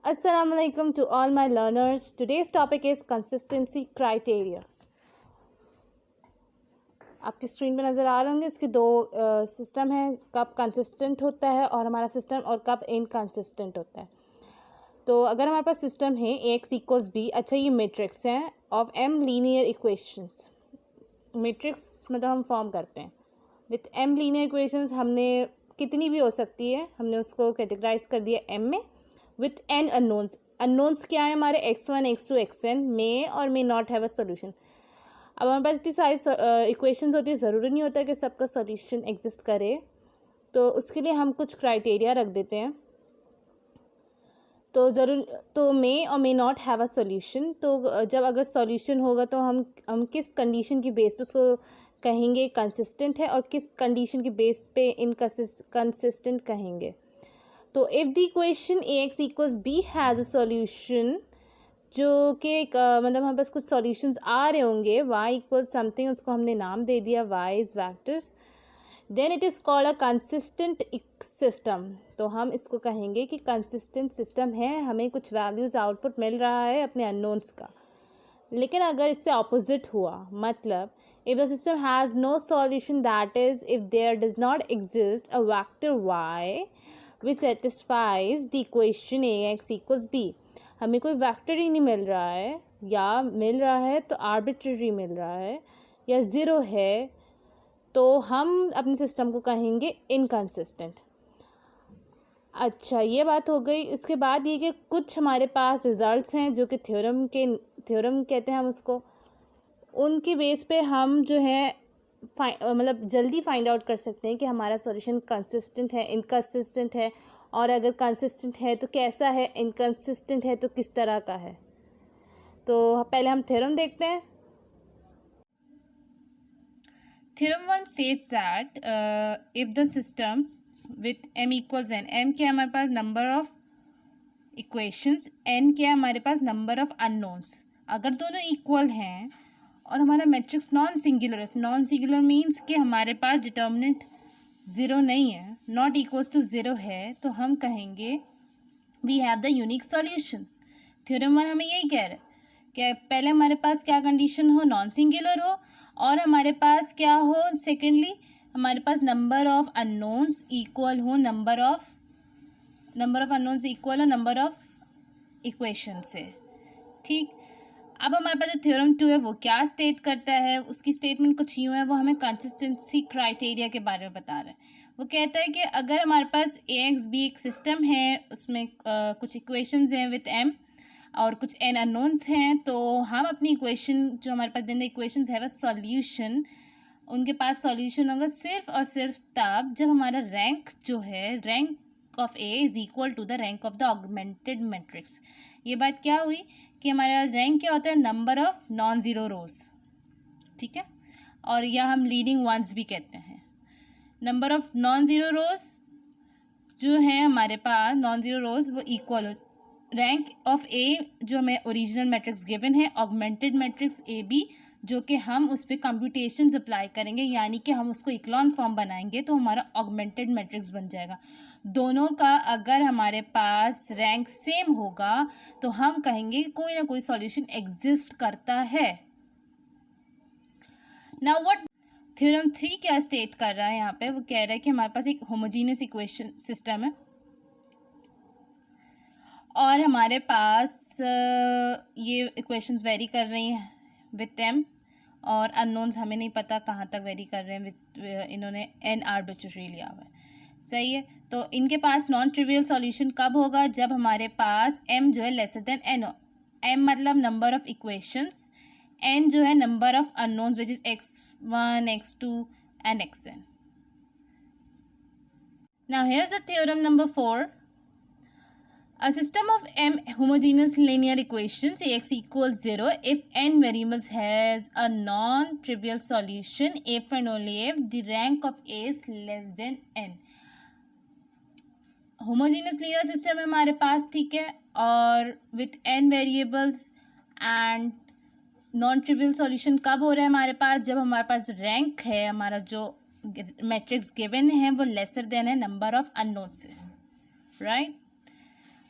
Assalamualaikum to all my learners. Today's topic is consistency criteria. आपकी screen पे नज़र आ रहे होंगे इसके दो सिस्टम हैं, कब कंसिस्टेंट होता है और हमारा सिस्टम और कब इनकंसिस्टेंट होता है। तो अगर हमारे पास सिस्टम है ए एक्स इक्वल्स बी, अच्छा ये मैट्रिक्स है of m linear equations. Matrix मतलब हम फॉर्म करते हैं विथ एम लीनियर इक्वेशंस। हमने कितनी भी हो सकती है, हमने उसको कैटेगराइज कर दिया एम में विथ एन अननोन्स। अननोन्स क्या है हमारे x1 x2 xn मे और may not have a solution. अब हमारे पास इतनी सारी इक्वेशंस होती है, ज़रूरी नहीं होता कि सबका सॉल्यूशन एग्जिस्ट करे, तो उसके लिए हम कुछ क्राइटेरिया रख देते हैं। तो मे और may not have a solution. तो जब अगर सॉल्यूशन होगा तो हम किस कंडीशन की बेस पे उसको कहेंगे कंसिस्टेंट है और किस कंडीशन की बेस पे इनकंसिस्टेंट कहेंगे। तो if the equation A x equals B has a solution, जो कि मतलब हमारे पास कुछ सॉल्यूशंस आ रहे होंगे, y इक्वल्स समथिंग, उसको हमने नाम दे दिया y is vectors, then it is called a consistent system. तो हम इसको कहेंगे कि कंसिस्टेंट सिस्टम है, हमें कुछ वैल्यूज़ आउटपुट मिल रहा है अपने अननोन्स का। लेकिन अगर इससे ऑपोजिट हुआ, मतलब if the system has no solution, that is if there does not exist a vector y which satisfies the equation A x equals B, हमें कोई वेक्टर ही नहीं मिल रहा है, या मिल रहा है तो आर्बिट्रेरी मिल रहा है, या ज़ीरो है, तो हम अपने सिस्टम को कहेंगे इनकंसिस्टेंट। अच्छा, ये बात हो गई। इसके बाद ये कि कुछ हमारे पास रिज़ल्ट्स हैं जो कि थ्योरम कहते हैं हम उसको, उनकी बेस पे हम जो है मतलब जल्दी फाइंड आउट कर सकते हैं कि हमारा सॉल्यूशन कंसिस्टेंट है, इनकंसिस्टेंट है, और अगर कंसिस्टेंट है तो कैसा है, इनकंसिस्टेंट है तो किस तरह का है। तो पहले हम थ्योरम देखते हैं। Theorem 1 states that if the system with m equals n, m क्या है हमारे पास नंबर ऑफ इक्वेशंस, n क्या है हमारे पास नंबर ऑफ अननोन्स। अगर दोनों इक्वल हैं और हमारा मैट्रिक्स नॉन सिंगुलर है, नॉन सिंगुलर मीन्स कि हमारे पास डिटर्मिनेंट ज़ीरो नहीं है, नॉट इक्वल्स टू ज़ीरो है, तो हम कहेंगे we have the unique solution. Theorem 1 हमें यही कह रहा है कि पहले हमारे पास क्या कंडीशन हो, नॉन सिंगुलर हो, और हमारे पास क्या हो, सेकेंडली हमारे पास नंबर ऑफ अननोन्स इक्वल हो नंबर ऑफ अननोन्स इक्वल हो नंबर ऑफ इक्वेशन से। ठीक, अब हमारे पास जो थ्योरम 2 है वो क्या स्टेट करता है, उसकी स्टेटमेंट कुछ यूँ है, वो हमें कंसिस्टेंसी क्राइटेरिया के बारे में बता रहा है। वो कहता है कि अगर हमारे पास ए एक्स बी एक सिस्टम है, उसमें कुछ इक्वेशंस हैं विथ एम और कुछ एन अननोन्स हैं, तो हम अपनी इक्वेशन जो हमारे पास दिन इक्वेशंस है वह सॉल्यूशन, उनके पास सॉल्यूशन होगा सिर्फ और सिर्फ तब जब हमारा रैंक जो है, rank of A is equal to the rank of the augmented matrix. ये बात क्या हुई कि हमारा रैंक क्या होता है, नंबर ऑफ नॉन ज़ीरो रोज, ठीक है, और या हम लीडिंग वंस भी कहते हैं। नंबर ऑफ नॉन ज़ीरो रोज जो है हमारे पास, नॉन ज़ीरो रोज वो इक्वल हो रैंक ऑफ ए, जो हमें ओरिजिनल मैट्रिक्स गिवन है, ऑगमेंटेड मैट्रिक्स ए बी, जो कि हम उस पर कंप्यूटेशन अप्लाई करेंगे, यानी कि हम उसको इक्लॉन फॉर्म बनाएंगे तो हमारा ऑगमेंटेड मैट्रिक्स बन जाएगा। दोनों का अगर हमारे पास रैंक सेम होगा तो हम कहेंगे कोई ना कोई सॉल्यूशन एग्जिस्ट करता है। नाउ व्हाट थ्योरम 3 क्या स्टेट कर रहा है यहाँ पे, वो कह रहा है कि हमारे पास एक होमोजीनियस इक्वेशन सिस्टम है और हमारे पास ये इक्वेशंस वेरी कर रही हैं विथ एम, और अननोन्स हमें नहीं पता कहाँ तक वेरी कर रहे हैं विथ, इन्होंने एन आर्बिट्रेरी लिया हुआ है, सही है। तो इनके पास नॉन ट्रिवियल सॉल्यूशन कब होगा, जब हमारे पास m जो है लेसर देन n हो। m मतलब नंबर ऑफ इक्वेशंस, n जो है number of unknowns which is x1 x2 and xn। Now here's the theorem number 4। A system of m homogeneous linear equations ax equals 0 if n variables has a non-trivial solution if and only if the rank of a is less than n। Homogeneous linear system है हमारे पास, ठीक है, और with n variables and non trivial solution कब हो रहा है हमारे पास, जब हमारे पास रैंक है, हमारा जो मैट्रिक्स गिवन है वो लेसर देन है नंबर ऑफ अननोन से, राइट।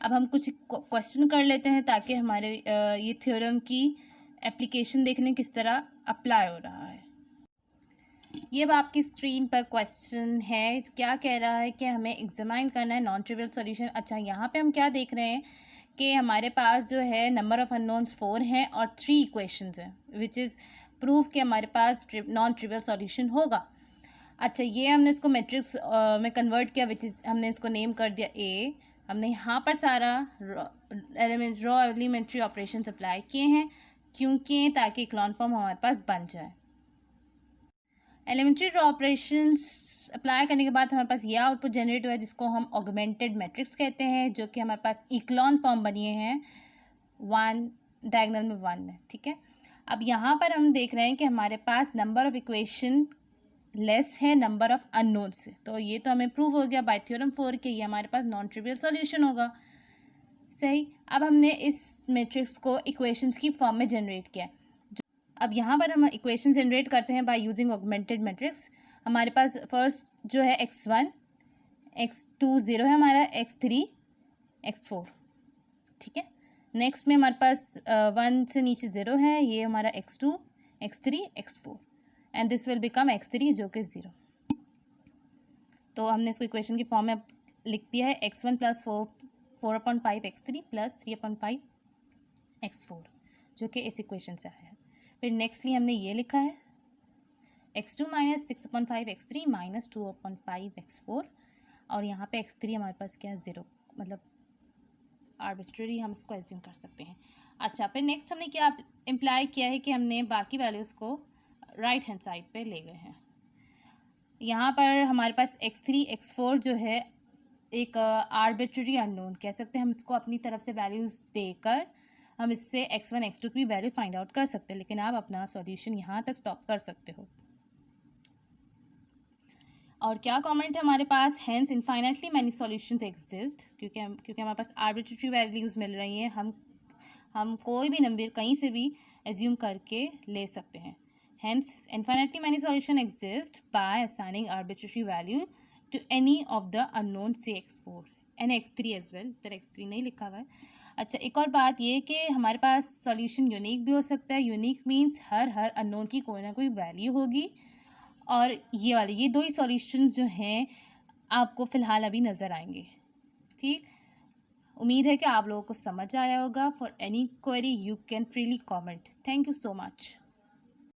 अब हम कुछ क्वेश्चन कर लेते हैं ताकि हमारे ये थ्योरम की एप्लीकेशन देखने किस तरह अप्लाई हो रहा है। ये अब आपकी स्क्रीन पर क्वेश्चन है, क्या कह रहा है कि हमें एग्जामाइन करना है नॉन ट्रिवियल सॉल्यूशन। अच्छा, यहाँ पे हम क्या देख रहे हैं कि हमारे पास जो है नंबर ऑफ़ अननोन्स 4 हैं और 3 इक्वेशंस हैं, विच इज़ प्रूफ कि हमारे पास नॉन ट्रिवियल सॉल्यूशन होगा। अच्छा, ये हमने इसको मैट्रिक्स में कन्वर्ट किया, विच इज़ हमने इसको नेम कर दिया ए। हमने यहाँ पर सारा रॉ एलिमेंट्री ऑपरेशन अप्लाई किए हैं, क्योंकि ताकि इक्लॉन फॉर्म हमारे पास बन जाए। एलिमेंट्री रॉ ऑपरेशंस अप्लाई करने के बाद हमारे पास यह आउटपुट जनरेट हुआ है, जिसको हम ऑगमेंटेड मैट्रिक्स कहते हैं, जो कि हमारे पास इक्लॉन फॉर्म बनिए हैं 1 डायगोनल में 1 है। ठीक है, अब यहाँ पर हम देख रहे हैं कि हमारे पास नंबर ऑफ इक्वेशन लेस है नंबर ऑफ अननोन से, तो ये तो हमें प्रूव हो गया बाय थ्योरम 4 कि ये हमारे पास नॉन ट्रिवियल सॉल्यूशन होगा। सही, अब हमने इस मैट्रिक्स को इक्वेशंस की फॉर्म में जनरेट किया। अब यहाँ पर हम इक्वेशन जनरेट करते हैं बाय यूजिंग ऑगमेंटेड मैट्रिक्स। हमारे पास फर्स्ट जो है x1, x2 0 है हमारा, x3 x4। ठीक है, नेक्स्ट में हमारे पास 1 से नीचे 0 है, ये हमारा x2 x3 x4 and this will become x3 जो कि 0। तो हमने इसको इक्वेशन की फॉर्म में लिख दिया है x1 plus 4/5 x3 plus 3/5 x4, जो कि इस इक्वेशन से आया है। फिर नेक्स्टली हमने ये लिखा है x2 minus 6/5 x3 minus 2/5 x4, और यहाँ पे x3 हमारे पास क्या है 0, मतलब आर्बिट्रेरी हम इसको एज्यूम कर सकते हैं। अच्छा, फिर नेक्स्ट हमने क्या इम्प्लाई किया है कि हमने बाकी वैल्यूज़ को राइट हैंड साइड पे ले गए हैं। यहाँ पर हमारे पास x3 x4 जो है एक आर्बिट्रेरी अननोन कह सकते हैं, हम इसको अपनी तरफ से वैल्यूज़ देकर हम इससे x1 x2 की वैल्यू फाइंड आउट कर सकते हैं, लेकिन आप अपना सॉल्यूशन यहाँ तक स्टॉप कर सकते हो। और क्या कमेंट है हमारे पास, hence infinitely many solutions exist, क्योंकि हमारे पास आर्बिट्रेरी वैल्यूज़ मिल रही हैं, हम कोई भी नंबर कहीं से भी एज्यूम करके ले सकते हैं। Hence infinitely many solution exist by assigning arbitrary value to any of the unknown say x4 and x3 as well. इधर x3 नहीं लिखा हुआ है। अच्छा, एक और बात ये कि हमारे पास सॉल्यूशन यूनिक भी हो सकता है। यूनिक मीन्स हर अननोन की कोई ना कोई वैल्यू होगी, और ये दो ही सॉल्यूशंस जो हैं आपको फ़िलहाल अभी नज़र आएंगे। ठीक, उम्मीद है कि आप लोगों को समझ आया होगा। For any query you can freely comment. Thank you so much.